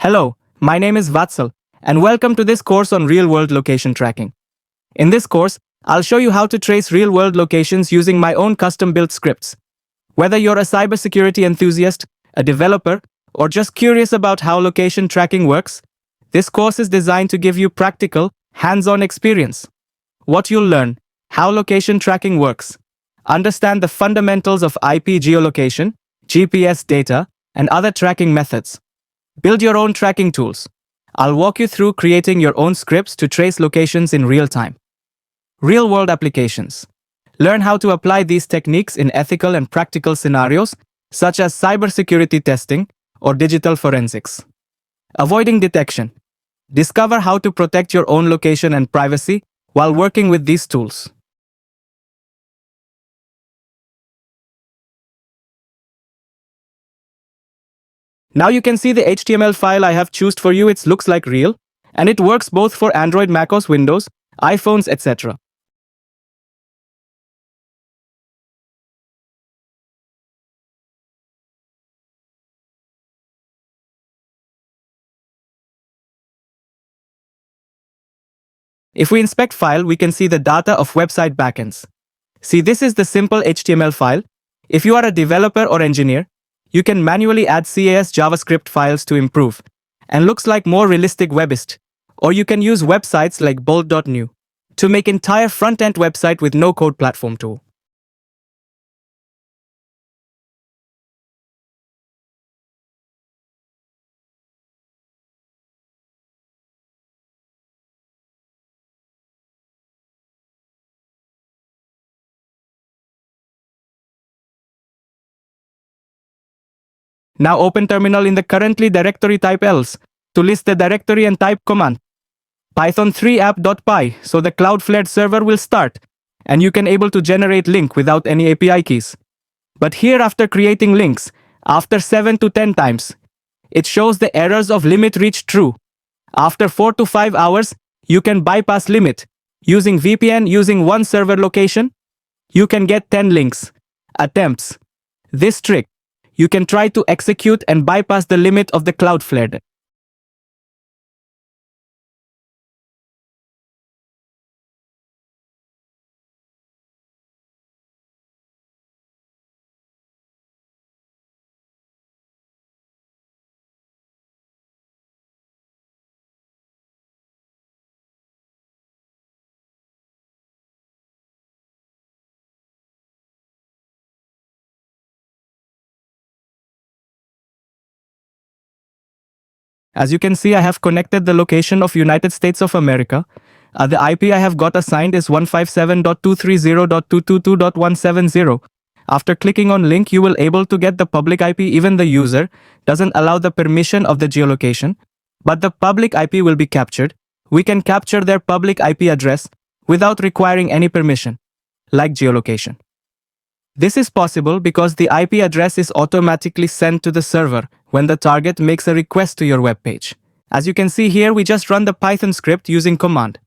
Hello, my name is Vatsal, and welcome to this course on real-world location tracking. In this course, I'll show you how to trace real-world locations using my own custom-built scripts. Whether you're a cybersecurity enthusiast, a developer, or just curious about how location tracking works, this course is designed to give you practical, hands-on experience. What you'll learn: how location tracking works, understand the fundamentals of IP geolocation, GPS data, and other tracking methods. Build your own tracking tools. I'll walk you through creating your own scripts to trace locations in real time. Real-world applications. Learn how to apply these techniques in ethical and practical scenarios, such as cybersecurity testing or digital forensics. Avoiding detection. Discover how to protect your own location and privacy while working with these tools. Now you can see the HTML file I have chosen for you. It looks like real, and it works both for Android, macOS, Windows, iPhones, etc. If we inspect file, we can see the data of website backends. See, this is the simple HTML file. If you are a developer or engineer, you can manually add CAS JavaScript files to improve, and looks like more realistic webist. Or you can use websites like bold.new to make entire front-end website with no-code platform tool. Now open terminal in the currently directory, type else to list the directory and type command python 3 app.py, so the Cloudflare server will start and you can able to generate link without any API keys. But here, after creating links, after 7 to 10 times, it shows the errors of limit reached true. After 4 to 5 hours, you can bypass limit. Using VPN, using one server location, you can get 10 links. Attempts. This trick, you can try to execute and bypass the limit of the Cloudflare. As you can see, I have connected the location of United States of America. The IP I have got assigned is 157.230.222.170. After clicking on link, you will able to get the public IP. Even the user doesn't allow the permission of the geolocation, but the public IP will be captured. We can capture their public IP address without requiring any permission, like geolocation. This is possible because the IP address is automatically sent to the server when the target makes a request to your web page. As you can see here, we just run the Python script using command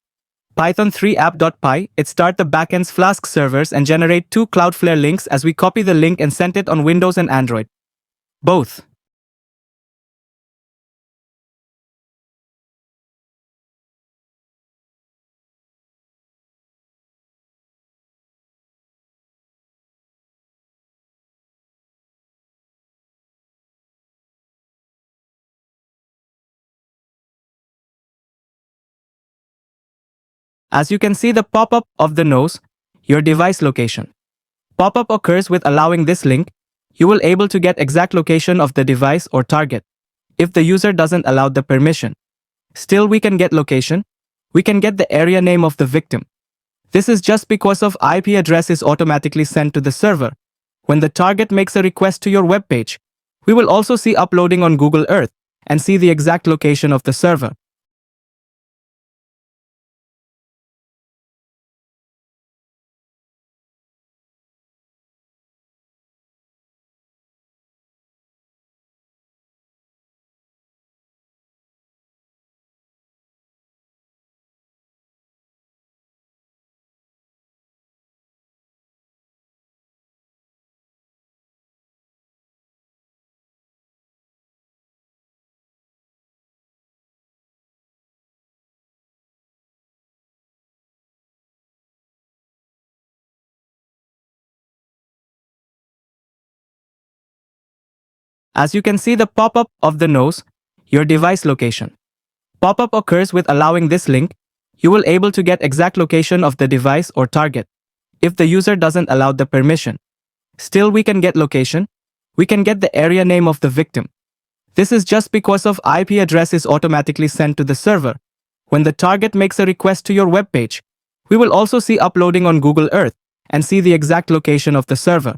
python 3 app.py. It start the backend's Flask servers and generate 2 Cloudflare links as we copy the link and send it on Windows and Android, both. As you can see the pop-up of the nose, your device location. Pop-up occurs with allowing this link. You will able to get exact location of the device or target. If the user doesn't allow the permission, still we can get location. We can get the area name of the victim. This is just because of IP address is automatically sent to the server. When the target makes a request to your web page, we will also see uploading on Google Earth and see the exact location of the server. As you can see the pop-up of the nose, your device location. Pop-up occurs with allowing this link. You will able to get exact location of the device or target. If the user doesn't allow the permission, still we can get location. We can get the area name of the victim. This is just because of IP address is automatically sent to the server. When the target makes a request to your web page, we will also see uploading on Google Earth and see the exact location of the server.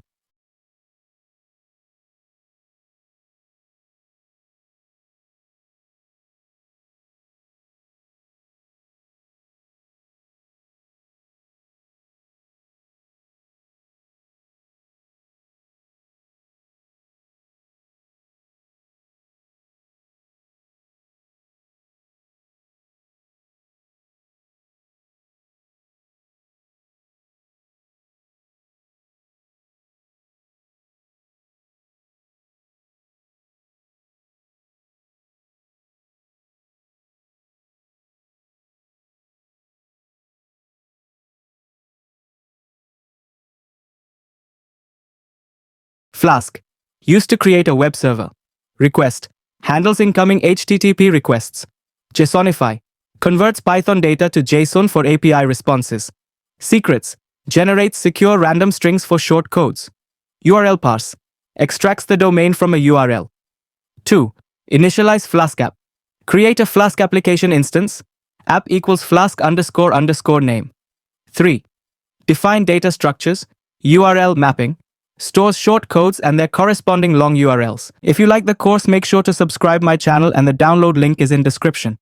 Flask. Used to create a web server. Request. Handles incoming HTTP requests. JSONify. Converts Python data to JSON for API responses. Secrets. Generates secure random strings for short codes. URL parse. Extracts the domain from a URL. 2. Initialize Flask app. Create a Flask application instance. App equals Flask __ name. 3. Define data structures. URL mapping. Stores short codes and their corresponding long URLs. If you like the course, make sure to subscribe my channel and the download link is in description.